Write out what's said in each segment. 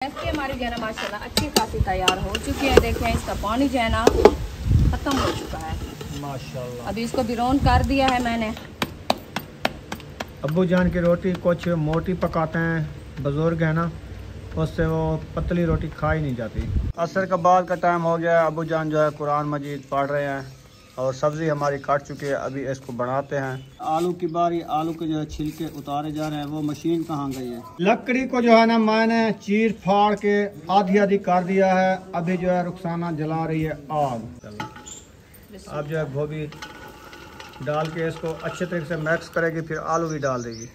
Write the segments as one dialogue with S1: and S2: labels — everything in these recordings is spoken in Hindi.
S1: इसकी हमारी जो है ना माशाल्लाह अच्छी खासी तैयार हो चुकी है। देखें इसका पानी जो है ना ख़त्म हो चुका है
S2: माशाल्लाह।
S1: अभी इसको बिरौन कर दिया है मैंने।
S2: अब्बू जान की रोटी कुछ मोटी पकाते हैं, बुजुर्ग है ना, उससे वो पतली रोटी खाई नहीं जाती। असर का बाद का टाइम हो गया है, अब्बू जान जो है कुरान मजीद पढ़ रहे हैं और सब्ज़ी हमारी काट चुकी है। अभी इसको बनाते हैं। आलू की बारी, आलू के जो है छिलके उतारे जा रहे हैं। वो मशीन कहाँ गई है? लकड़ी को जो है ना मैंने चीर फाड़ के आधी आधी कर दिया है। अभी जो है रुखसाना जला रही है आग। अब जो है गोभी डाल के इसको अच्छे तरीके से मिक्स करेगी, फिर आलू भी डाल देगी।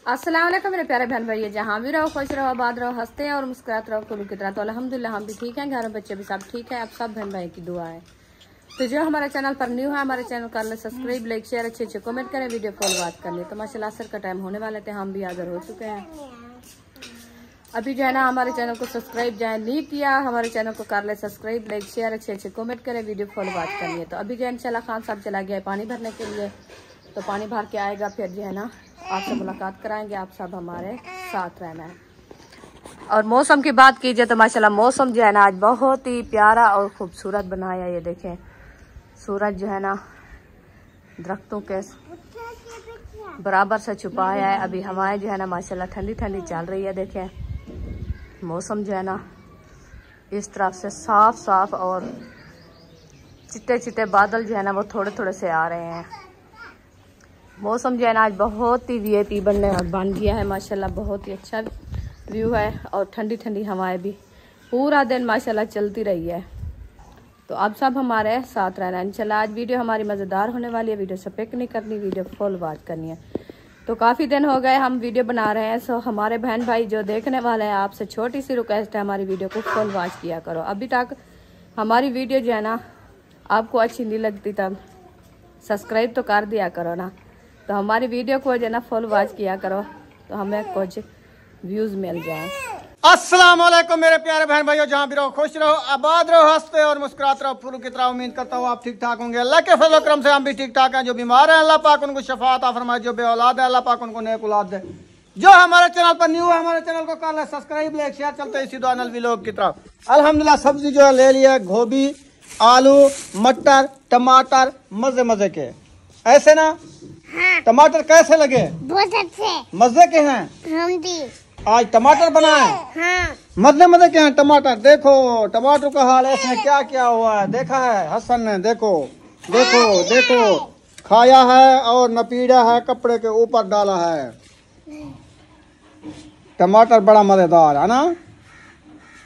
S1: अस्सलाम वालेकुम मेरे प्यारे बहन भाई, जहाँ भी रहो खुश रहो, आबाद रहो, हंसते हैं और मुस्कुराते रहो कुल्लू की तरह। तो अल्हम्दुलिल्लाह हम भी ठीक हैं, घर में बच्चे भी सब ठीक है। आप सब बहन भाई की दुआ है। तो जो हमारे चैनल पर न्यू है, हमारे चैनल कर ले सब्सक्राइब, लाइक शेयर, अच्छे अच्छे कमेंट करें, वीडियो फॉलो बात कर ले। तो माशाल्लाह असर का टाइम होने वाले थे, हम भी हाजिर हो चुके हैं। अभी जो है ना हमारे चैनल को सब्सक्राइब जाए नहीं किया, हमारे चैनल को कर ले सब्सक्राइब, लाइक शेयर, अच्छे अच्छे कमेंट करें, वीडियो फॉलो बात करिए। तो अभी जो है इंशाल्लाह खान साहब चला गया है पानी भरने के लिए। तो पानी भर के आएगा, फिर जो है ना आपसे मुलाकात कराएंगे। आप सब हमारे साथ रहना है। और मौसम की बात कीजिए तो माशाल्लाह मौसम जो है ना आज बहुत ही प्यारा और खूबसूरत बनाया। ये देखें सूरज जो है ना दरख्तों के बराबर से छुपाया है। अभी हवाएं जो है ना माशाल्लाह ठंडी ठंडी चल रही है। देखें मौसम जो है ना इस तरफ से साफ साफ और चिट्टे चिट्टे बादल जो है ना वो थोड़े थोड़े से आ रहे हैं। मौसम जो है ना आज बहुत ही वीआईपी बन गया है माशाल्लाह। बहुत ही अच्छा व्यू है और ठंडी ठंडी हवाएं भी पूरा दिन माशाल्लाह चलती रही है। तो आप सब हमारे साथ रहना इंशाल्लाह। आज वीडियो हमारी मज़ेदार होने वाली है। वीडियो स्किप नहीं करनी, वीडियो फुल वॉच करनी है। तो काफ़ी दिन हो गए हम वीडियो बना रहे हैं। सो हमारे बहन भाई जो देखने वाले हैं, आपसे छोटी सी रिक्वेस्ट है, हमारी वीडियो को फुल वॉच किया करो। अभी तक हमारी वीडियो जो है ना आपको अच्छी नहीं लगती तब सब्सक्राइब तो कर दिया करो ना। तो हमारी वीडियो को जो है ना फुल वॉच किया करो तो हमें कुछ व्यूज मिल जाए।
S2: अस्सलाम वालेकुम मेरे प्यारे बहन भाइयों, जहाँ भी रहो खुश रहो, आबाद रहो, हंसते और मुस्कुराते रहो फूलों की तरह। उम्मीद करता हूँ आप ठीक ठाक होंगे। अल्लाह के फजल करम से हम भी ठीक ठाक हैं। जो बीमार हैं अल्लाह पाक उनको शफा अता फरमाए, जो बे औलाद है अल्लाह पाक उनको नेक औलाद दे। जो हमारे चैनल पर न्यू है, हमारे चैनल को कर ले सब्सक्राइब, लाइक शेयर। चलते इसी दो अनल व्लॉग की तरफ। अल्हम्दुलिल्लाह सब्जी जो है ले लिया, गोभी, आलू, मटर, टमाटर मजे मजे के। ऐसे ना
S3: हाँ।
S2: टमाटर कैसे लगे?
S3: बहुत अच्छे
S2: मजे के हैं।
S3: हम भी
S2: आज टमाटर बनाए।
S3: हाँ।
S2: मजे मजे के हैं टमाटर। देखो टमाटर का हाल है, इसमें क्या क्या हुआ है देखा है हसन ने? देखो देखो देखो, खाया है और नपीड़ा है, कपड़े के ऊपर डाला है। टमाटर बड़ा मजेदार है ना?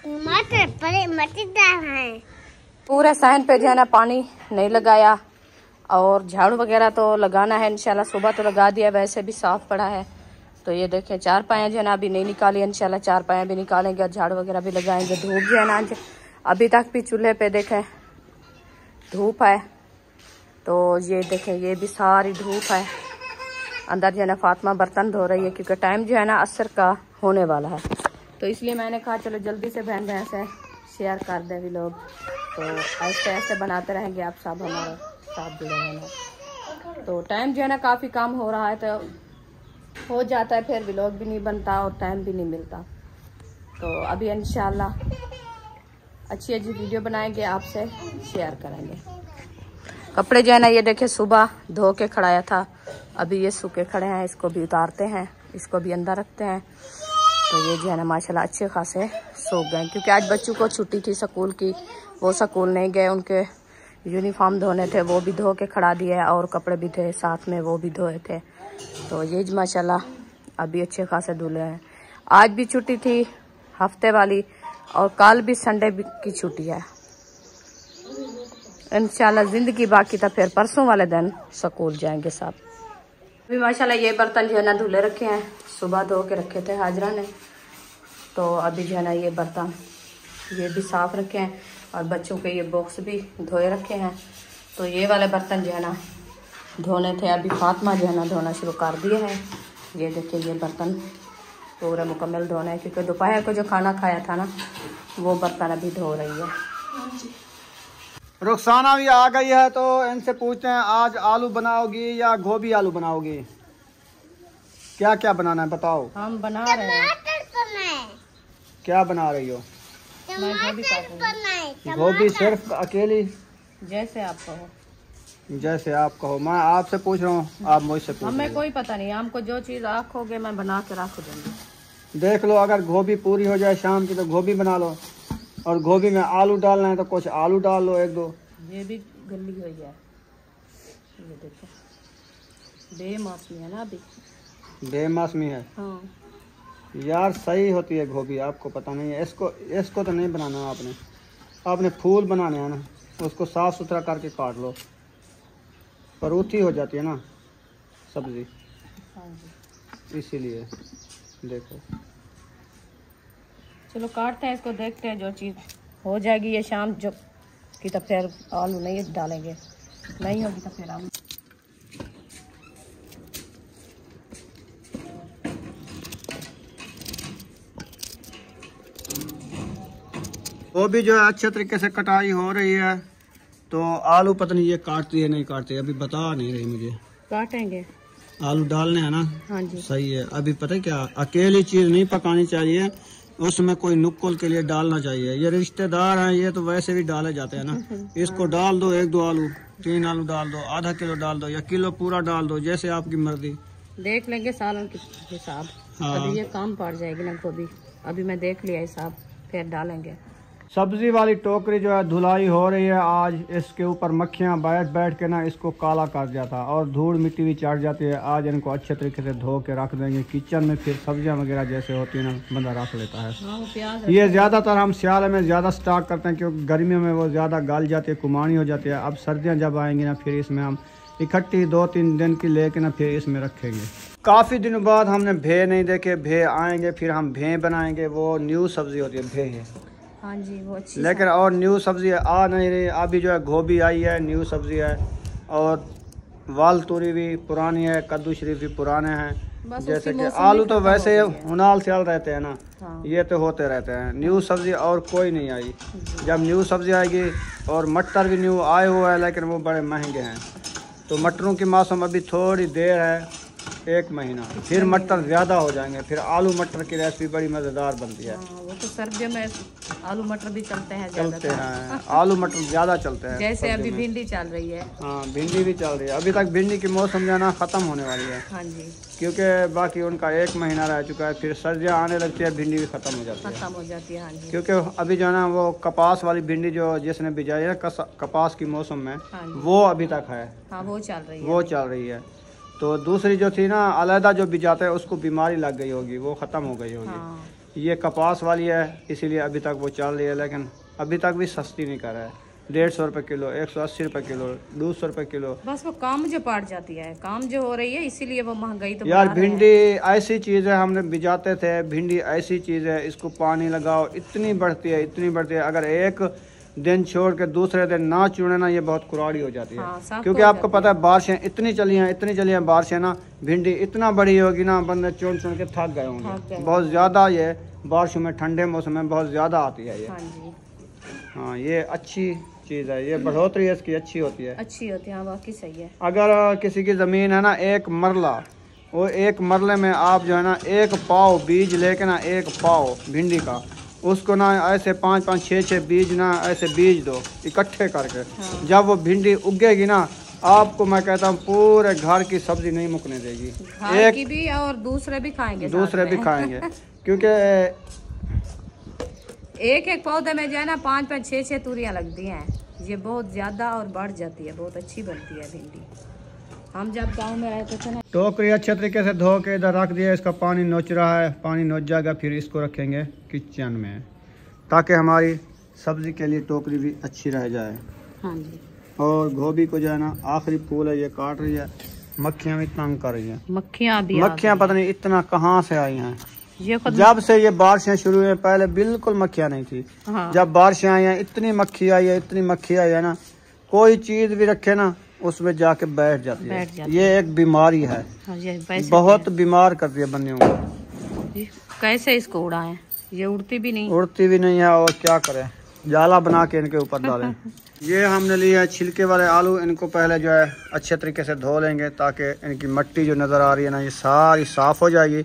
S3: टमाटर बड़े मजेदार हैं।
S1: पूरे सहन पे जो है ना पानी नहीं लगाया और झाड़ू वगैरह तो लगाना है इंशाल्लाह। सुबह तो लगा दिया, वैसे भी साफ पड़ा है। तो ये देखें चार पाया जो है ना अभी नहीं निकाली, इंशाल्लाह चार पाया भी निकालेंगे और झाड़ू वगैरह भी लगाएंगे। धूप जो है ना अभी तक भी चूल्हे पे देखें धूप है। तो ये देखें ये भी सारी धूप है। अंदर जो है ना फातिमा बर्तन धो रही है क्योंकि टाइम जो है ना असर का होने वाला है। तो इसलिए मैंने कहा चलो जल्दी से बहन बहन से शेयर कर दें भी लोग। तो ऐसे ऐसे बनाते रहेंगे, आप सब हमारे साथ जुड़े रहना। तो टाइम जो है ना काफ़ी कम हो रहा है, तो हो जाता है फिर व्लॉग भी नहीं बनता और टाइम भी नहीं मिलता। तो अभी इंशाल्लाह अच्छी अच्छी वीडियो बनाएंगे, आपसे शेयर करेंगे। कपड़े जो है ना ये देखे सुबह धो के खड़ाया था, अभी ये सूखे खड़े हैं। इसको भी उतारते हैं, इसको भी अंदर रखते हैं। तो ये जो है ना माशाल्लाह अच्छे खासे सूख गए क्योंकि आज बच्चों को छुट्टी थी स्कूल की, वो स्कूल नहीं गए। उनके यूनिफॉर्म धोने थे, वो भी धो के खड़ा दिए और कपड़े भी थे साथ में, वो भी धोए थे। तो ये माशाल्लाह अभी अच्छे खासे धुले हैं। आज भी छुट्टी थी हफ्ते वाली और कल भी संडे की छुट्टी है। इंशाल्लाह ज़िंदगी बाकी था, फिर परसों वाले दिन स्कूल जाएंगे सब। अभी माशाल्लाह ये बर्तन जो है ना धुले रखे हैं, सुबह धो के रखे थे हाजरा ने। तो अभी जो है ना ये बर्तन ये भी साफ़ रखे हैं और बच्चों के ये बॉक्स भी धोए रखे हैं। तो ये वाले बर्तन जो है ना धोने थे, अभी फातिमा जो है ना धोना शुरू कर दिए हैं। ये देखिए ये बर्तन पूरा मुकम्मल धोना है क्योंकि दोपहर को जो खाना खाया था ना वो बर्तन अभी धो रही है।
S2: रुखसाना भी आ गई है, तो इनसे पूछते हैं आज आलू बनाओगी या गोभी आलू बनाओगी? क्या क्या बनाना है बताओ।
S1: हम बना रहे हैं।
S3: टमाटर बनाए।
S2: क्या बना रही हो?
S1: मैं गोभी काट रही
S3: बनाए।
S2: गोभी सिर्फ अकेली?
S1: हूँ। जैसे आप कहो।
S2: जैसे आप कहो। मैं आपसे पूछ रहा हूँ, आप मुझसे पूछ रहे
S1: हमें
S2: हो।
S1: कोई पता नहीं, हमको जो चीज आखोगे मैं बना के रख दूंगी।
S2: देख लो, अगर गोभी पूरी हो जाए शाम की तो गोभी बना लो, और गोभी में आलू डालना है तो कुछ आलू डाल लो 1-2।
S1: ये भी गली हुई है, ये देखो बेमौसमी है ना अभी।
S2: बेमौसमी है
S1: हाँ
S2: यार, सही होती है गोभी, आपको पता नहीं है। इसको तो नहीं बनाना है आपने फूल बनाने हैं ना, उसको साफ सुथरा करके काट लो, परूथी हो जाती है ना सब्जी,
S1: हाँ जी।
S2: इसीलिए देखो।
S1: चलो काटते हैं इसको, देखते हैं जो चीज़ हो जाएगी ये शाम जो की तब फिर आलू नहीं डालेंगे, नहीं होगी तो फिर आलू।
S2: वो भी जो है अच्छे तरीके से कटाई हो रही है, तो आलू पता नहीं ये काटती है नहीं काटती है, अभी बता नहीं रही मुझे।
S1: काटेंगे,
S2: आलू डालने हैं ना।
S1: हाँ जी।
S2: सही है। अभी पता है क्या, अकेली चीज नहीं पकानी चाहिए, उसमें कोई नुक्कल के लिए डालना चाहिए। ये रिश्तेदार हैं, ये तो वैसे भी डाले जाते हैं ना। इसको डाल दो 1-2 आलू, 3 आलू डाल दो, आधा किलो डाल दो या किलो पूरा डाल दो, जैसे आपकी मर्जी।
S1: देख लेंगे सालन के हिसाब।
S2: हाँ।
S1: अभी ये काम पड़ जाएगी ना गोभी, अभी मैं देख लिया हिसाब, फिर डालेंगे।
S2: सब्जी वाली टोकरी जो है धुलाई हो रही है आज। इसके ऊपर मक्खियाँ बैठ बैठ के ना इसको काला कर दिया था, और धूल मिट्टी भी चढ़ जाती है। आज इनको अच्छे तरीके से धो के रख देंगे किचन में, फिर सब्जियां वगैरह जैसे होती है ना बंदा रख लेता है।
S1: हाँ, वो प्याज
S2: ये ज़्यादातर हम सियाले में ज़्यादा स्टॉक करते हैं, क्योंकि गर्मियों में वो ज़्यादा गल जाती है, कुमानी हो जाती है। अब सर्दियाँ जब आएंगी ना, फिर इसमें हम इकट्ठी 2-3 दिन की लेके ना फिर इसमें रखेंगे। काफ़ी दिनों बाद हमने भे नहीं देखे, भे आएंगे फिर हम भे बनाएंगे। वो न्यू सब्जी होती है भे है।
S1: हाँ जी, वो अच्छी।
S2: लेकिन और न्यू सब्जी आ नहीं रही। अभी जो है गोभी आई है, न्यू सब्जी है, और वाल तूरी भी पुरानी है, कद्दू शरीफ भी पुराने हैं। जैसे कि आलू तो वैसे हुनाल सियाल रहते हैं ना। हाँ। ये तो होते रहते हैं। न्यू सब्जी और कोई नहीं आई। जब न्यू सब्जी आएगी, और मटर भी न्यू आए हुए हैं, लेकिन वो बड़े महंगे हैं। तो मटरों की मौसम अभी थोड़ी देर है, 1 महीना, फिर मटर ज़्यादा हो जाएंगे। फिर आलू मटर की रेसिपी बड़ी मज़ेदार बनती है।
S1: वो तो सर्दियों में आलू मटर भी चलते हैं,
S2: चलते हैं आलू मटर ज़्यादा चलते हैं।
S1: जैसे अभी भिंडी चल रही है।
S2: हाँ, भिंडी भी चल रही है। अभी तक भिंडी की मौसम जो है ना ख़त्म होने वाली है।
S1: हाँ जी,
S2: क्योंकि बाकी उनका 1 महीना रह चुका है, फिर सर्दियाँ आने लगती है, भिंडी भी ख़त्म हो जाती है।
S1: खत्म हो जाती है। हाँ जी।
S2: क्योंकि अभी जो है ना वो कपास वाली भिंडी जो जिसने बिजाई है कपास की मौसम में, वो अभी तक है।
S1: हाँ, वो चल रही है।
S2: वो चल रही है। तो दूसरी जो थी ना अलहदा जो बिजाते हैं, उसको बीमारी लग गई होगी, वो ख़त्म हो गई होगी।
S1: हाँ।
S2: ये कपास वाली है, इसीलिए अभी तक वो चल रही है, लेकिन अभी तक भी सस्ती नहीं कर रहा है। 150 रुपये किलो, 180 रुपये किलो, 200 रुपये किलो।
S1: बस वो काम जो पड़ जाती है, काम जो हो रही है, इसीलिए वो महंगाई तो
S2: यार भिंडी ऐसी चीज़ है, हमने बिजाते थे, भिंडी ऐसी चीज़ है, इसको पानी लगाओ इतनी बढ़ती है, इतनी बढ़ती है। अगर एक दिन छोड़ के दूसरे दिन ना चुने ना, ये बहुत कुराड़ी हो जाती है।
S1: हाँ,
S2: क्योंकि आपको पता है बारिशें इतनी चली हैं बारिशें ना, भिंडी इतना बड़ी होगी ना, बंदे चुन चुन के थक गए होंगे। बहुत ज़्यादा ये बारिशों में, ठंडे मौसम में बहुत ज़्यादा आती है ये।
S1: हाँ जी।
S2: हाँ, ये अच्छी चीज़ है, ये बढ़ोतरी इसकी अच्छी होती है।
S1: अच्छी होती है, हाँ बाकी सही है।
S2: अगर किसी की ज़मीन है ना 1 मरला, वो 1 मरले में आप जो है ना 1 पाव बीज लेके ना, 1 पाव भिंडी का, उसको ना ऐसे 5-5, 6-6 बीज ना ऐसे बीज दो इकट्ठे करके। हाँ। जब वो भिंडी उगेगी ना, आपको मैं कहता हूँ पूरे घर की सब्जी नहीं मुकने देगी।
S1: एक की भी और दूसरे भी खाएंगे,
S2: दूसरे भी खाएंगे। क्योंकि
S1: एक पौधे में जो है ना 5-5, 6-6 तूरियाँ लगती हैं। ये बहुत ज़्यादा और बढ़ जाती है, बहुत अच्छी बनती है भिंडी। हम जब गांव में रहते थे ना,
S2: टोकरी अच्छे तरीके से धो के इधर रख दिया, इसका पानी नोच रहा है, पानी नोच जाएगा, फिर इसको रखेंगे किचन में, ताकि हमारी सब्जी के लिए टोकरी भी अच्छी रह जाए।
S1: हाँ जी।
S2: और गोभी को जो है ना आखिरी फूल है, ये काट रही है, मक्खियाँ भी तंग कर रही हैं। मक्खियाँ पता नहीं इतना कहाँ से आई हैं। जब से ये बारिशें शुरू हुई, पहले बिल्कुल मक्खियाँ नहीं थी। हाँ। जब बारिशें आई हैं, इतनी मक्खी आई है, इतनी मक्खी आई है ना, कोई चीज भी रखे ना उसमें जाके बैठ जाती है। ये एक बीमारी है। हाँ, बहुत बीमार करती है बंदियों को।
S1: कैसे इसको उड़ाएं? ये उड़ती भी नहीं
S2: है, और क्या करें, जाला बना के इनके ऊपर डालें। ये हमने लिए है छिलके वाले आलू। इनको पहले जो है अच्छे तरीके से धो लेंगे ताकि इनकी मिट्टी जो नज़र आ रही है ना ये सारी साफ़ हो जाएगी।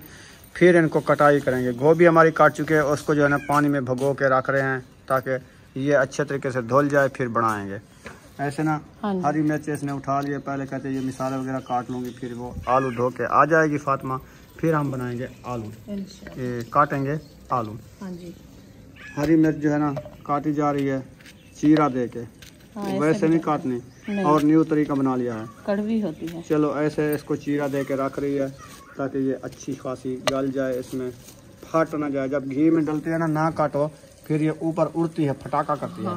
S2: फिर इनको कटाई करेंगे। गोभी हमारी काट चुके हैं, उसको जो है ना पानी में भिगो के रख रहे हैं ताकि ये अच्छे तरीके से धुल जाए, फिर बनाएंगे। ऐसे ना हरी मिर्च इसने उठा लिए, पहले कहते ये मिसाले वगैरह काट लूँगी, फिर वो आलू धो के आ जाएगी फातिमा, फिर हम बनाएंगे आलू, ये काटेंगे आलू। हरी मिर्च जो है ना काटी जा रही है चीरा दे के, वैसे नहीं काटनी, और न्यू तरीका बना लिया है,
S1: कड़वी होती है।
S2: चलो ऐसे इसको चीरा दे के रख रही है ताकि ये अच्छी खासी गल जाए, इसमें फट ना जाए। जब घी में डलती है ना काटो, फिर ये ऊपर उड़ती है, फटाका करती है,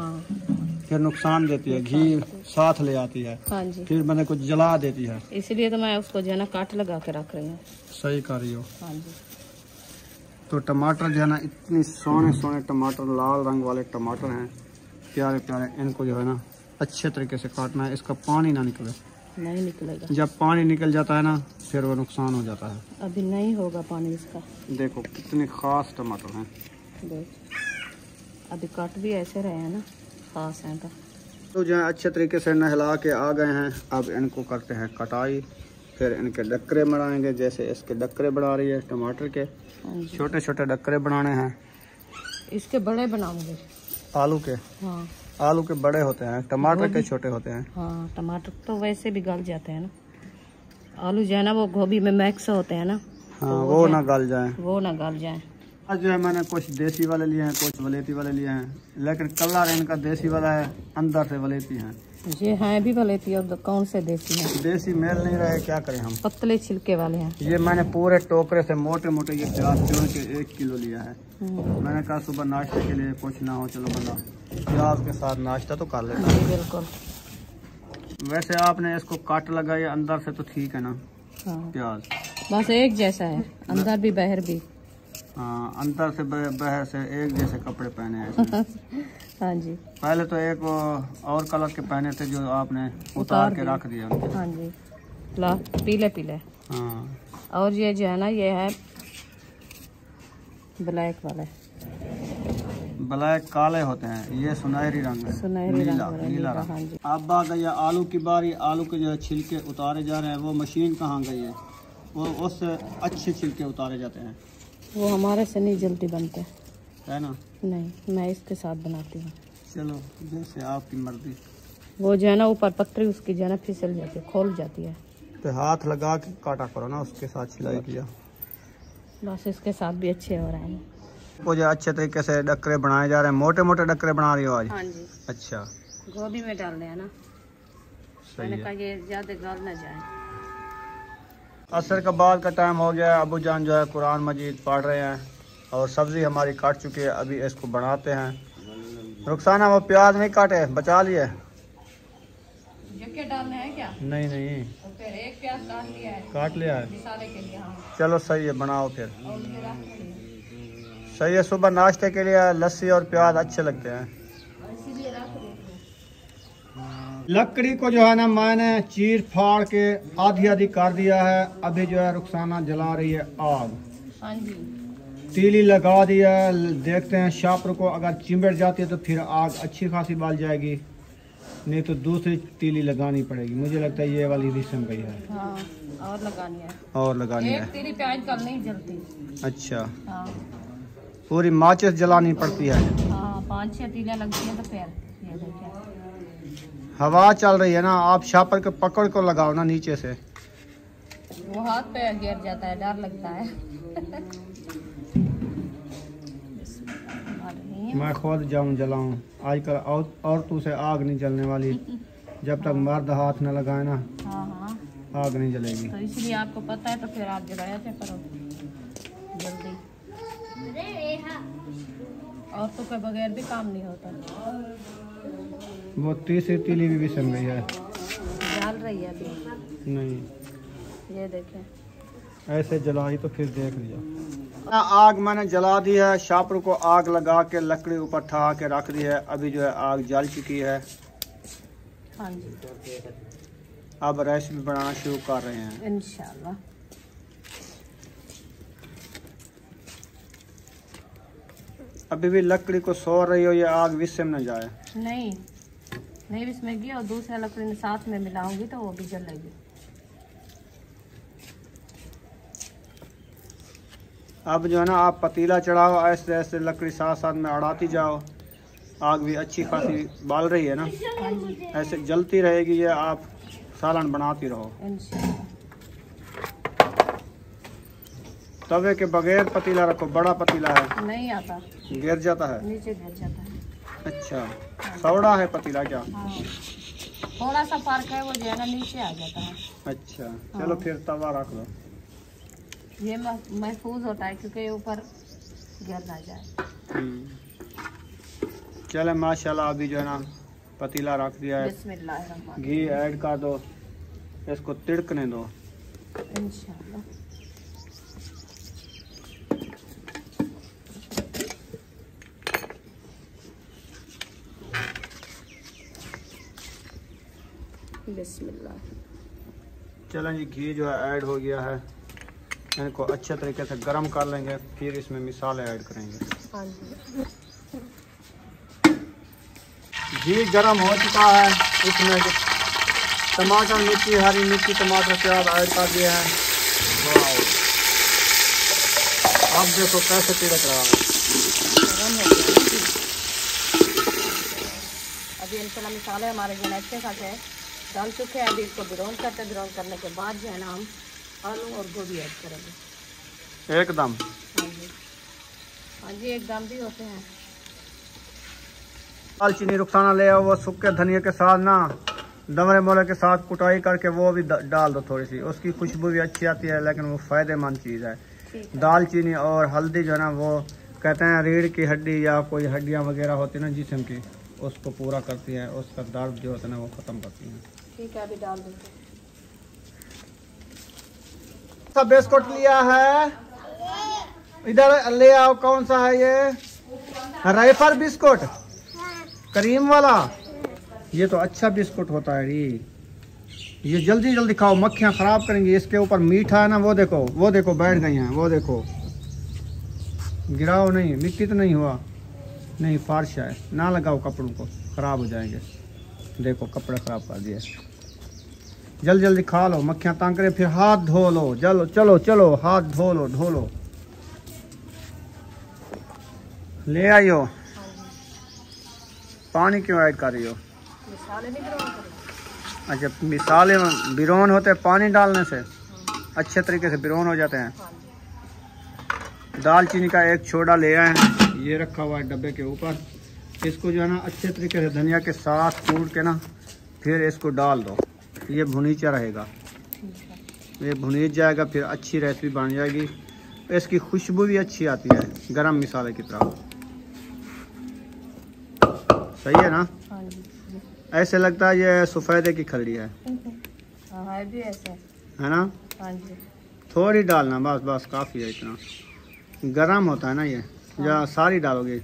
S2: फिर नुकसान देती है, घी साथ ले आती है, फिर मैंने कुछ जला देती है।
S1: इसलिए तो मैं उसको जो है ना काट लगा के रख रही हूँ।
S2: सही कर रही हो। तो टमाटर जो है ना इतनी सोने सोने टमाटर, लाल रंग वाले टमाटर हैं, प्यारे प्यारे। इनको जो है ना अच्छे तरीके से काटना है, इसका पानी ना निकले।
S1: नहीं निकलेगा।
S2: जब पानी निकल जाता है ना फिर वो नुकसान हो जाता है।
S1: अभी नहीं होगा पानी इसका।
S2: देखो कितने खास टमाटर हैं।
S1: देख अभी काट भी ऐसे रहे हैं ना, खास हैं
S2: तो जो है अच्छे तरीके से नहला के आ गए हैं। अब इनको करते हैं कटाई, फिर इनके डक्करे बनाएंगे। जैसे इसके डक्करे बना रही है टमाटर के, छोटे छोटे डक्करे बनाने हैं।
S1: इसके बड़े बनाऊंगे
S2: आलू के।
S1: हाँ
S2: आलू के बड़े होते हैं, टमाटर के छोटे होते हैं।
S1: हाँ टमाटर तो वैसे भी गल जाते हैं ना, आलू जो है ना वो गोभी में मिक्स होते हैं ना।
S2: हाँ
S1: तो
S2: वो ना गल जाए,
S1: वो ना गल जाए।
S2: आज जो है मैंने कुछ देसी वाले लिए हैं, कुछ वलेती वाले लिए हैं, लेकिन कलर इनका देसी वाला है, अंदर से वलेती हैं।
S1: ये हैं भी वलेती और कौन से देसी हैं?
S2: देसी मेल नहीं रहे, क्या करें हम,
S1: पतले छिलके वाले हैं।
S2: ये मैंने पूरे टोकरे से मोटे मोटे ये प्याज चुन के 1 किलो लिया है। मैंने कहा सुबह नाश्ते के लिए कुछ ना हो, चलो बंदा प्याज के साथ नाश्ता तो कर लेता है।
S1: बिल्कुल।
S2: वैसे आपने इसको काट लगाया अंदर से तो ठीक है ना।
S1: हाँ।
S2: प्याज
S1: बस एक जैसा है, अंदर भी बाहर भी।
S2: हाँ अंदर से बाहर से एक जैसे कपड़े पहने हैं इसमें।
S1: हाँ जी।
S2: पहले तो एक और कलर के पहने थे जो आपने उतार के रख दिया।
S1: हाँ जी ला पीले पीले।
S2: हाँ
S1: और ये जो है ना ये है ब्लैक वाले।
S2: ब्लैक काले होते हैं, ये सुनहरी रंग है,
S1: सुनहरी
S2: नीला
S1: रंग
S2: नीला
S1: हाँ
S2: रंग।
S1: जी।
S2: अब आ गई आलू की बारी। आलू के जो है छिलके उतारे जा रहे हैं। वो मशीन कहाँ गई है, वो उससे अच्छे छिलके उतारे जाते हैं।
S1: वो हमारे से नहीं जल्दी बनते
S2: है ना।
S1: नहीं, मैं इसके साथ बनाती हूँ।
S2: चलो जैसे आपकी मर्जी।
S1: वो जो है ना ऊपर पत्ती उसकी जो है ना फिसल जाती है, खोल जाती है,
S2: तो हाथ लगा के काटा करो ना, उसके साथ सिलाई किया।
S1: बस इसके साथ भी अच्छे हो रहे हैं।
S2: वो जो अच्छे तरीके से डक्करे बनाए जा रहे हैं, मोटे मोटे डक्करे बना रही हो आज।
S1: हाँ जी।
S2: अच्छा
S1: गोभी में डालने हैं ना, मैंने कहा ये ज्यादा गल न जाए।
S2: असर का बाद का टाइम हो गया है। अबू जान जो है कुरान मजीद पढ़ रहे हैं और सब्जी हमारी काट चुकी है। अभी इसको बनाते हैं। रुखसाना वो प्याज नहीं काटे, बचा लिए।
S1: डालने हैं क्या?
S2: नहीं नहीं
S1: तो फिर एक प्याज काट लिया है,
S2: काट लिया है।
S1: मिसाले के लिए। हाँ।
S2: चलो सही है, बनाओ फिर। सही है, सुबह नाश्ते के लिए लस्सी और प्याज अच्छे लगते हैं। लकड़ी को जो है ना मैंने चीर फाड़ के आधी आधी कर दिया है। अभी जो है रुखसाना जला रही है आग।
S1: हाँ जी।
S2: तीली लगा दिया है। देखते हैं शापर को अगर चिमट जाती है तो फिर आग अच्छी खासी बाल जाएगी, नहीं तो दूसरी तीली लगानी पड़ेगी। मुझे लगता है ये वाली रिसम गई है।
S1: हाँ, और लगानी है।
S2: और लगानी है।
S1: एक तीली प्याज कल नहीं जलती।
S2: अच्छा।
S1: हाँ।
S2: पूरी माचिस जलानी पड़ती है।
S1: हाँ 5-6 तीलियां लगती है तो फिर ये देखिए।
S2: हवा चल रही है ना, आप शापर के पकड़ को लगाओ ना नीचे से।
S1: वो हाथ पे गिर जाता है, डर लगता है।
S2: मैं खुद जाऊं जलाऊं। आजकल औरतों से आग नहीं जलने वाली। जब तक मर्द हाथ न लगाए ना,
S1: हाँ हाँ,
S2: आग नहीं जलेगी।
S1: तो इसलिए आपको पता है तो फिर आप जलाया क्या करो जल्दी। औरतों के बगैर भी काम नहीं होता।
S2: वो तीसरी तीली भी सम गई है।
S1: डाल रही है अभी।
S2: नहीं,
S1: ये देखें
S2: ऐसे जलाई तो फिर देख लिया। आग मैंने जला दी है। शापर को आग लगा के लकड़ी ऊपर ठा के रख दी है। अभी जो है आग जल चुकी है।
S1: हाँ जी।
S2: अब रेसिपी बनाना शुरू कर रहे हैं
S1: इंशाल्लाह।
S2: अभी भी लकड़ी को सो रही हो, ये आग विस्म न जाए।
S1: नहीं नहीं इसमें और दूसरा लकड़ी साथ में मिलाऊंगी तो वो भी जलेगी।
S2: अब जो है ना आप पतीला चढ़ाओ, ऐसे ऐसे लकड़ी साथ साथ में अड़ाती जाओ। आग भी अच्छी खासी बाल रही है ना, ऐसे जलती रहेगी ये, आप सालन बनाती रहो। तवे के बगैर पतीला रखो, बड़ा पतीला है
S1: नहीं आता,
S2: गिर जाता है,
S1: नीचे गिर जाता है।
S2: अच्छा सौड़ा है पतीला क्या?
S1: हाँ। थोड़ा सा फर्क है, वो जो है ना नीचे आ जाता है।
S2: अच्छा चलो फिर तवा रख लो।
S1: ये महफूज होता है क्योंकि ऊपर गिर ना जाए।
S2: चले माशाल्लाह, अभी जो है ना पतीला रख दिया है,
S1: बिस्मिल्लाह
S2: घी ऐड कर दो, इसको तिड़कने दो
S1: इंशाल्लाह। बिस्मिल्लाह।
S2: चलें जी, घी जो है ऐड हो गया है, इनको अच्छे तरीके से गर्म कर लेंगे, फिर इसमें मिसाले ऐड करेंगे।
S1: हाँ जी।
S2: घी गर्म हो चुका है, इसमें टमाटर, मिर्ची, हरी मिर्ची, टमाटर, प्याज ऐड कर दिए हैं। वाह, अब देखो कैसे तिड़क रहा है।
S1: अभी इंशाल्लाह मिसाले हमारे जो अच्छे खासे डाल चुके हैं। अभी इसको ब्राउन करते, ब्राउन करने के बाद जो है ना हम आलू और गोभी ऐड करेंगे
S2: एकदम।
S1: हाँ जी, हाँ जी, एकदम भी होते हैं।
S2: दालचीनी रुखसाना ले आओ, वो सूखे धनिया के साथ ना दमरे मोले के साथ कुटाई करके वो भी डाल दो थोड़ी सी, उसकी खुशबू भी अच्छी आती है, लेकिन वो फायदेमंद चीज़ है। दालचीनी और हल्दी जो है ना, वो कहते हैं रीढ़ की हड्डी या कोई हड्डियाँ वगैरह होती है ना जिस्म की, उसको पूरा करती है, उसका दर्द जो होता है ना वो ख़त्म करती है।
S1: ठीक है, अभी डाल देंगे।
S2: सब बिस्कुट लिया है, इधर ले आओ। कौन सा है ये? राइफल बिस्कुट, क्रीम वाला। ये तो अच्छा बिस्कुट होता है ये जल्दी जल्दी खाओ, मक्खियाँ खराब करेंगी। इसके ऊपर मीठा है ना, वो देखो बैठ गई हैं, वो देखो। गिराओ नहीं, मिट्टी तो नहीं हुआ, नहीं फार्श है, ना लगाओ, कपड़ों को खराब हो जाएंगे। देखो कपड़े खराब कर दिए। जल्दी जल्दी खा लो, मक्खियाँ तंग करे, फिर हाथ धो लो। चलो चलो चलो, हाथ धो लो। ले आइयो। पानी क्यों ऐड कर रही हो?
S1: मिसाले नहीं ब्राउन करना।
S2: अच्छा, मिसाले बिरौन होते हैं पानी डालने से, अच्छे तरीके से बिरौन हो जाते हैं। दालचीनी का एक छोड़ा ले आए हैं, ये रखा हुआ है डब्बे के ऊपर। इसको जो है ना अच्छे तरीके से धनिया के साथ कूट के ना फिर इसको डाल दो, ये भुनीचा रहेगा। ये भुनीच जाएगा, फिर अच्छी रेसिपी बन जाएगी। इसकी खुशबू भी अच्छी आती है, गरम मसाले की तरह। सही है ना?
S1: हाँ जी।
S2: ऐसे लगता है ये सफ़ेदे की खलड़ी है।
S1: हाँ, है भी ऐसे
S2: है ना?
S1: हाँ जी।
S2: थोड़ी डालना, बस काफ़ी है इतना। गरम होता है ना ये, या सारी डालोगे?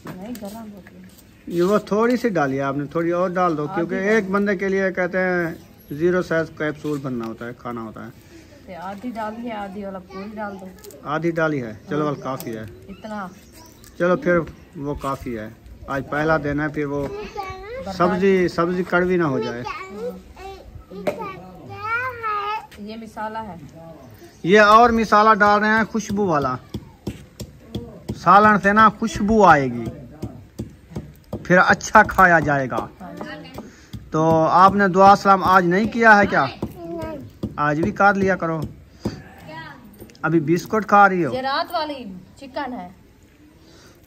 S1: नहीं, गरम होती है।
S2: ये वो थोड़ी सी डाली है आपने, थोड़ी और डाल दो, क्योंकि एक बंदे के लिए कहते हैं 0 साइज कैप्सूल बनना होता है, खाना होता है।
S1: आधी डाली है, आधी वाला पूरी डाल दो।
S2: आधी डाली है, चलो वाल काफ़ी है
S1: इतना।
S2: चलो फिर वो काफ़ी है, आज पहला दिन है, फिर वो सब्जी कड़वी ना हो जाए।
S1: ये मिसाला है,
S2: ये और मिसाला डाल रहे हैं खुशबू वाला, सालन से ना खुशबू आएगी, फिर अच्छा खाया जाएगा। तो आपने दुआ सलाम आज नहीं किया है क्या? आज भी कर लिया करो। अभी बिस्कुट खा रही हो?
S1: ये रात वाली चिकन है,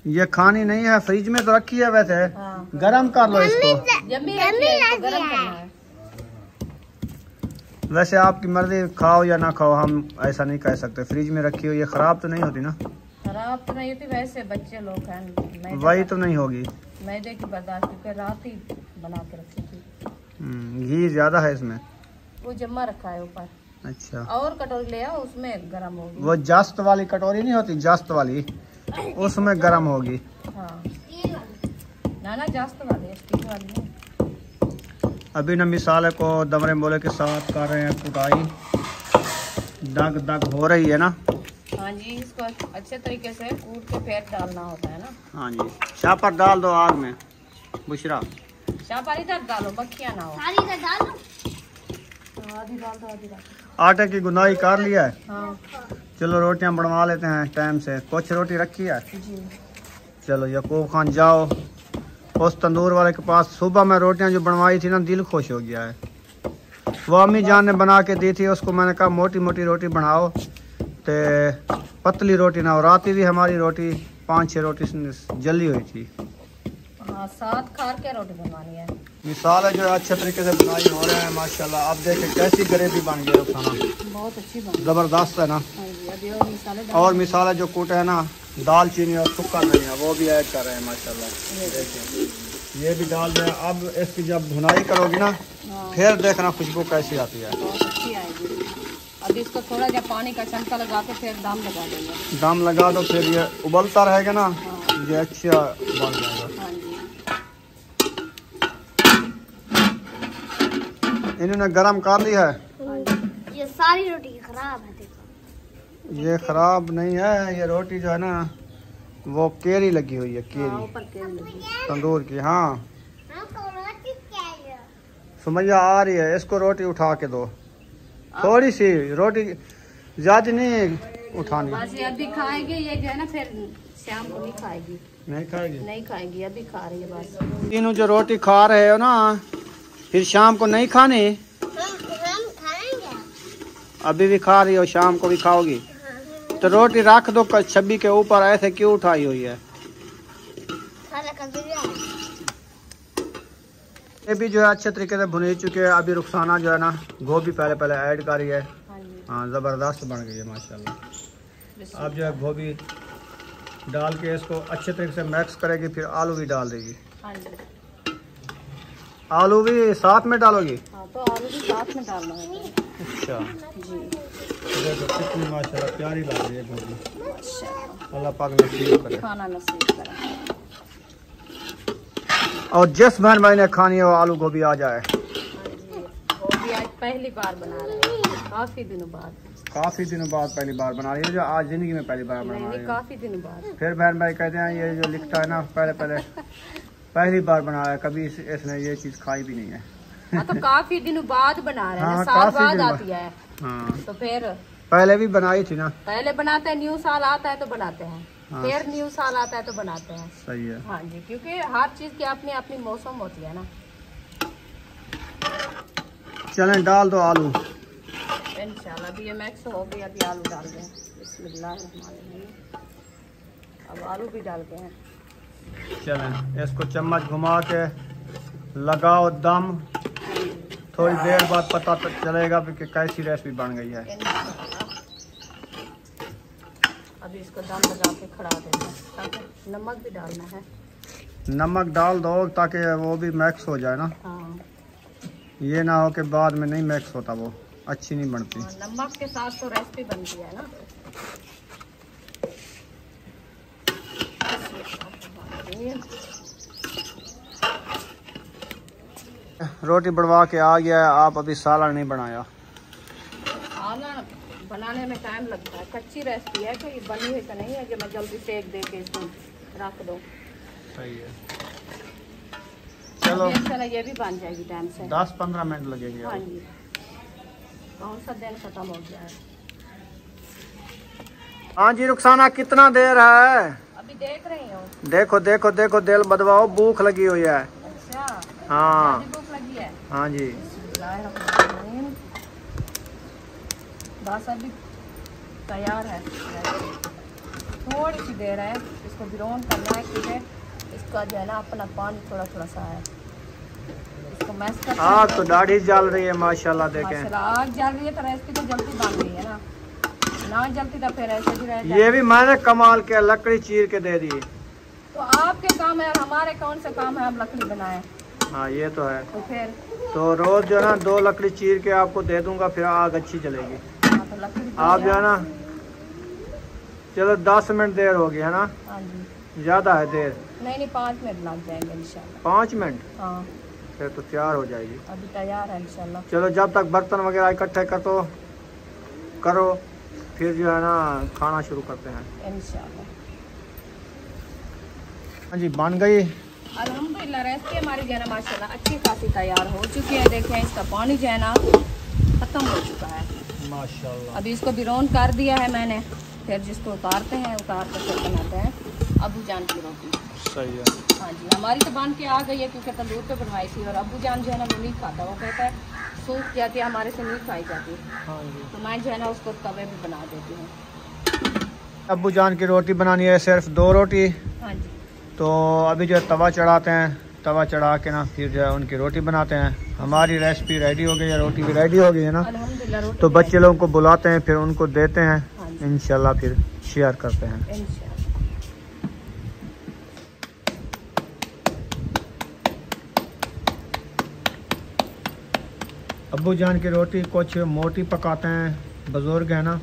S2: ये खानी नहीं है, फ्रिज में तो रखी है वैसे।
S1: हाँ।
S2: गरम कर लो इसको।
S1: गरम करना है।
S2: वैसे आपकी मर्जी, खाओ या ना खाओ, हम ऐसा नहीं कह सकते। फ्रिज में रखी हो, ये खराब तो नहीं होती ना?
S1: खराब तो नहीं होती, वैसे बच्चे लोग हैं,
S2: वही तो नहीं होगी।
S1: मैदे की बर्दाश्त, क्योंकि रात ही बना के रखी थी।
S2: घी ज्यादा है इसमें,
S1: वो जमा रखा है ऊपर।
S2: अच्छा,
S1: और कटोरी ले आओ, उसमें गरम होगी।
S2: वो जस्त वाली कटोरी नहीं होती, जस्त वाली, उसमें गरम होगी।
S1: हाँ ना, जस्त वाली, स्टील वाली है।
S2: अभी ना मिसाले को दमरे मोले के साथ कर रहे हैं कुटाई। दग हो रही है ना,
S1: हाँ जी, इसको अच्छे तरीके से कूट के फिर डालना होता है ना।
S2: हाँ जी, शापर डाल दो आग में बुशरा।
S1: शापर इधर डालो, बखिया ना हो।
S3: सारी का डालो।
S1: आधी डाल दो, आधी डाल।
S2: आटे की गुनाई कर लिया है।
S1: हाँ
S2: चलो रोटियां बनवा लेते हैं टाइम से। कुछ रोटी रखी है।
S1: जी।
S2: चलो यकूब खान जाओ उस तंदूर वाले के पास। सुबह मैं रोटियां जो बनवाई थी ना, दिल खुश हो गया है। वो अम्मी जान ने बना के दी थी, उसको मैंने कहा मोटी मोटी रोटी बनाओ, तो पतली रोटी ना हो। राती भी हमारी रोटी 5-6 रोटी जल्दी हुई थी।
S1: हाँ, 7 खार के रोटी बनवानी है।
S2: मिसाल जो है अच्छे तरीके से बनाई हो रहे हैं माशाल्लाह। अब देखें कैसी ग्रेवी बन गई है खाना,
S1: बहुत अच्छी बनी।
S2: ज़बरदस्त है ना।
S1: हाँ जी, अभी और मसाले डाल।
S2: और मिसाला जो कूटे है ना, दालचीनी और सुक्का धनिया, वो भी ऐड कर रहे हैं माशाल्लाह। देखिए ये भी डाल दें। अब इसकी जब भुनाई करोगी ना,
S1: हाँ,
S2: फिर देखना खुशबू कैसी आती है।
S1: बहुत अच्छी आएगी। अब इसको थोड़ा जब पानी का छनका लगा के फिर दम लगा देंगे।
S2: दम लगा दो, फिर ये उबलता रहेगा ना,
S1: हाँ।
S2: ये अच्छा बन जाएगा।
S1: हाँ जी।
S2: इन्होंने गरम कर लिया है।
S3: ये सारी रोटी खराब है, देखो।
S2: ये खराब नहीं है, ये रोटी जो है ना वो केरी लगी हुई है,
S1: हाँ,
S2: केरी
S1: ऊपर केरी लगी।
S2: तंदूर की। हाँ
S3: हमको रोटी चाहिए।
S2: सुमैया आ रही है, इसको रोटी उठा के दो। थोड़ी सी रोटी, ज्यादा नहीं उठानी।
S1: बस ये अभी खाएगी, ये जो है ना फिर शाम को नहीं खाएगी।
S2: नहीं खाएगी?
S1: नहीं खाएगी, अभी खा रही है बस।
S2: तीनों जो रोटी खा रहे हो ना, फिर शाम को नहीं खानी?
S3: हम खाएंगे।
S2: अभी भी खा रही हो, शाम को भी खाओगी? तो रोटी रख दो छब्बी के ऊपर, ऐसे क्यों उठाई हुई है?
S3: सारा का बिरयानी।
S2: ये भी जो है अच्छे तरीके से भुनी चुके हैं। अभी रुखसाना जो है ना गोभी पहले ऐड कर रही है।
S1: हाँ जी।
S2: हाँ ज़बरदस्त बन गई है माशाल्लाह। अब जो है गोभी डाल के इसको अच्छे तरीके से मिक्स करेगी, फिर आलू भी डाल देगी।
S1: हाँ जी।
S2: आलू भी साथ में डालोगी?
S1: हाँ, तो आलू भी साथ में डालना है।
S2: अच्छा,
S1: जी।
S2: देखो कितनी माशाल्लाह प्यारी लग रही है गोभी।
S1: माशाल्लाह,
S2: अल्लाह पाक नसीब करे।
S1: खाना नसीब करे।
S2: और जिस बहन भाई ने खानी है वो आलू गोभी आ जाए।
S1: हाँ जी, वो भी आज पहली बार बना रहे हैं, काफी दिनों बाद।
S2: काफ़ी दिनों बाद पहली बार बना रही है, जो आज ज़िंदगी में पहली बार बना
S1: नहीं,
S2: रही है।
S1: काफी दिनों बाद।
S2: फिर बहन भाई कहते हैं ये जो लिखता है ना पहली बार बना रहा है, कभी इसने ये चीज़ खाई भी नहीं है।
S1: हाँ, तो काफी दिनों बाद बना रहे हैं,
S2: हाँ,
S1: साल
S2: काफी
S1: बाद
S2: दिनों
S1: आती है।
S2: हाँ,
S1: तो फिर
S2: पहले भी बनाई थी ना।
S1: पहले बनाते हैं, न्यू साल आता है तो बनाते हैं।
S2: हाँ।
S1: फिर न्यू साल आता है तो बनाते हैं।
S2: सही है।
S1: हाँ जी, क्योंकि हर चीज की अपनी अपनी मौसम होती है ना।
S2: चलें डाल दो आलू।
S1: इंशाल्लाह अभी ये मिक्स हो गई, अभी आलू डाल दें। बिस्मिल्लाहिर्रहमानिर्रहीम। अब आलू भी डाल के हैं।
S2: चलें इसको चम्मच घुमा के लगाओ दम। थोड़ी देर बाद पता चलेगा कि कैसी रेसिपी बन गई है।
S1: अभी इसको दम लगा के खड़ा देना है, ताकि नमक भी डालना है।
S2: नमक डाल दो ताकि वो भी मिक्स हो जाए ना।
S1: हाँ,
S2: ये ना हो कि बाद में नहीं मिक्स होता, वो अच्छी नहीं बनती।
S1: नमक के साथ तो रेसिपी बनती है ना।
S2: रोटी बनवा के आ गया है, आप अभी सालन नहीं बनाया।
S1: खाना बनाने में टाइम लगता है, कच्ची रेसिपी है, कोई बनी हुई तो नहीं है जो मैं जल्दी सेक दे के इसको रख दूँ।
S2: सही है। चलो
S1: चलो, ये भी बन जाएगी टाइम से।
S2: 10-15 मिनट लगेंगे।
S1: हाँ जी, कौन सा दिन खत्म हो गया है।
S2: हाँ जी रुखसाना, कितना देर है?
S1: अभी देख रही हूँ।
S2: देखो देखो देखो, दिल बदवाओ, भूख लगी हुई है।
S1: अच्छा,
S2: हाँ
S1: भूख लगी है।
S2: हाँ जी।
S1: बिस्मिल्लाहिर्रहमानिर्रहीम। बस अभी तैयार है। थोड़ी सी देर है, इसको ब्राउन करना है, क्योंकि इसका जो है ना अपना पानी थोड़ा थोड़ा सा है। इसको मैश करते हैं।
S2: आग तो दाढ़ी जल रही है माशाल्लाह। देखें
S1: माशाल्लाह, आग जल रही है तो रेसिपी तो जल्दी बन गई है ना। ना जलती तो फिर ऐसे भी रह जाए।
S2: ये भी मैंने कमाल किया, लकड़ी चीर के दे दी।
S1: तो आपके काम है और हमारे कौन से काम है, हम लकड़ी बनाए।
S2: हाँ ये तो है।
S1: तो फिर
S2: तो रोज जो है ना 2 लकड़ी चीर के आपको दे दूंगा, फिर आग अच्छी जलेगी।
S1: हाँ, तो लकड़ी
S2: आप जो है ना, चलो 10 मिनट देर होगी है ना?
S1: हाँ जी,
S2: ज्यादा है देर?
S1: नहीं 5 मिनट लग जाएंगे इंशाल्लाह।
S2: 5 मिनट?
S1: हाँ,
S2: फिर तो तैयार हो जाएगी।
S1: अभी तैयार है इंशाल्लाह।
S2: चलो जब तक बर्तन वगैरह इकट्ठे करो, फिर जो है ना खाना शुरू करते हैं
S1: इंशाल्लाह।
S2: हाँ जी, बन गई।
S1: अल्हम्दुलिल्लाह रेसिपी हमारी जो है ना माशाल्लाह अच्छी खासी तैयार हो चुकी है। देखें इसका पानी जो है ना ख़त्म हो चुका है
S2: माशाल्लाह।
S1: अभी इसको बिरौन कर दिया है मैंने। फिर जिसको उतारते हैं, उतार कर फिर बनाते हैं अबू जान की रोटी।
S2: सही है।
S1: हाँ जी, हमारी तो बन के आ गई है क्योंकि तंदूर पे बनवाई थी। और अबू जान जो है ना वो नहीं खाता, वो कहता है सूख जाती है, हमारे से नहीं खाई जाती।
S2: हाँ जी,
S1: तो मैं जो है ना उसको तवे पे बना देती हूँ।
S2: अब्बू जान की रोटी बनानी है, सिर्फ 2 रोटी।
S1: हाँ जी,
S2: तो अभी जो है तवा चढ़ाते हैं, तवा चढ़ा के ना फिर जो है उनकी रोटी बनाते हैं। हमारी रेसिपी रेडी हो गई है, रोटी भी रेडी हो गई है ना।
S1: अल्हम्दुलिल्लाह रोटी
S2: तो बच्चे लोगों को बुलाते हैं, फिर उनको देते हैं।
S1: हाँ जी,
S2: इंशाल्लाह फिर शेयर करते हैं।
S1: इंशाल्लाह।
S2: अब्बू जान की रोटी कुछ मोटी पकाते हैं, बुजुर्ग है ना,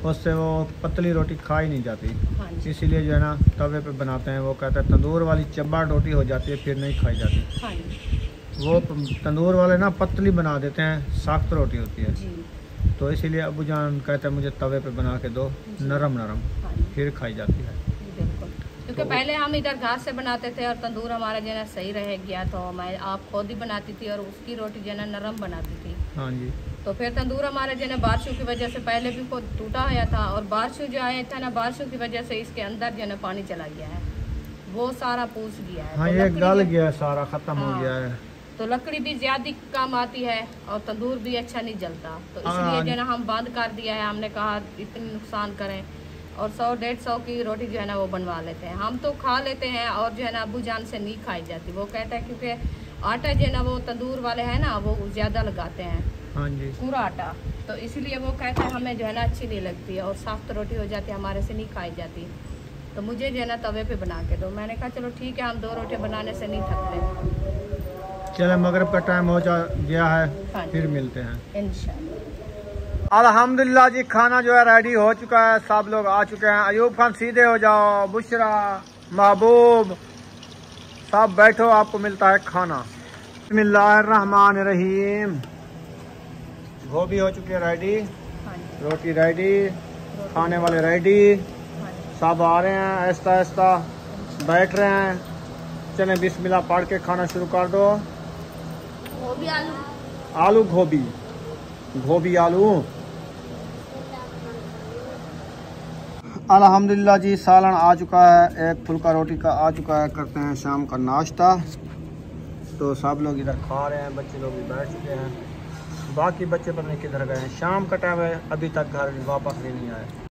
S2: उससे वो पतली रोटी खाई नहीं जाती।
S1: हाँ जी,
S2: इसीलिए जो है ना तवे पे बनाते हैं। वो कहते हैं तंदूर वाली चब्बा रोटी हो जाती है, फिर नहीं खाई जाती।
S1: हाँ जी,
S2: वो तंदूर वाले ना पतली बना देते हैं, सख्त रोटी होती है।
S1: जी,
S2: तो इसीलिए अब्बू जान कहते हैं मुझे तवे पे बना के दो, नरम नरम,
S1: हाँ जी,
S2: फिर खाई जाती है।
S1: जी बिल्कुल। क्योंकि पहले हम इधर घास से बनाते थे और तंदूर हमारा जो है ना सही रह गया, तो मैं आप खुद ही बनाती थी और उसकी रोटी जो है ना नरम बनाती थी।
S2: हाँ जी,
S1: तो फिर तंदूर हमारा जो है ना बारिशों की वजह से पहले भी खुद टूटा हुआ था। और बारिशों जो आया था ना, बारिशों की वजह से इसके अंदर जो है ना पानी चला गया है, वो सारा पूछ गया है।
S2: हाँ
S1: तो
S2: ये
S1: लकड़ी
S2: गल
S1: में-
S2: गया है, सारा ख़त्म हो
S1: हाँ।
S2: गया है।
S1: तो लकड़ी भी ज्यादा काम आती है और तंदूर भी अच्छा नहीं जलता। तो
S2: हाँ।
S1: इसलिए जो है ना हम बंद कर दिया है। हमने कहा इतनी नुकसान करें और 100-150 की रोटी जो है ना वो बनवा लेते हैं। हम तो खा लेते हैं और जो है ना अबू जान से नहीं खाई जाती। वो कहता है क्योंकि आटा जो है ना वो तंदूर वाले हैं ना वो ज़्यादा लगाते हैं,
S2: हाँ जी,
S1: पूरा आटा। तो इसीलिए वो कहता है हमें जो है ना अच्छी नहीं लगती है और सख्त रोटी हो जाती है, हमारे से नहीं खाई जाती। तो मुझे जो है ना तवे पे बना के दो। मैंने कहा चलो ठीक है, हम 2 रोटी बनाने से नहीं थकते।
S2: चले मगरिब का टाइम हो गया
S1: हाँ
S2: है,
S1: जी।
S2: फिर मिलते हैं।
S1: इंशाल्लाह।
S2: अल्हम्दुलिल्लाह जी, खाना जो है रेडी हो चुका है, सब लोग आ चुके हैं। अयूब खान सीधे हो जाओ, बुशरा, महबूब, सब बैठो, आपको मिलता है खाना। बिस्मिल्लाहिर्रहमानिर्रहीम। गोभी हो चुकी है रेडी,
S1: हाँ जी,
S2: रोटी रेडी, खाने वाले रेडी,
S1: हाँ जी,
S2: सब आ रहे हैं, आहिस्ता आहिस्ता बैठ रहे हैं। चलें बिस्मिल्लाह पढ़ के खाना शुरू कर दो।
S3: वो भी आलू।
S2: आलू गोभी, गोभी आलू। अल्हम्दुलिल्लाह जी, सालन आ चुका है, एक फुल्का रोटी का आ चुका है। करते हैं शाम का नाश्ता। तो सब लोग इधर खा रहे हैं, बच्चे लोग भी बैठ चुके हैं। बाकी बच्चे पता नहीं किधर गए हैं, शाम का टाइम है, अभी तक घर वापस भी नहीं आए।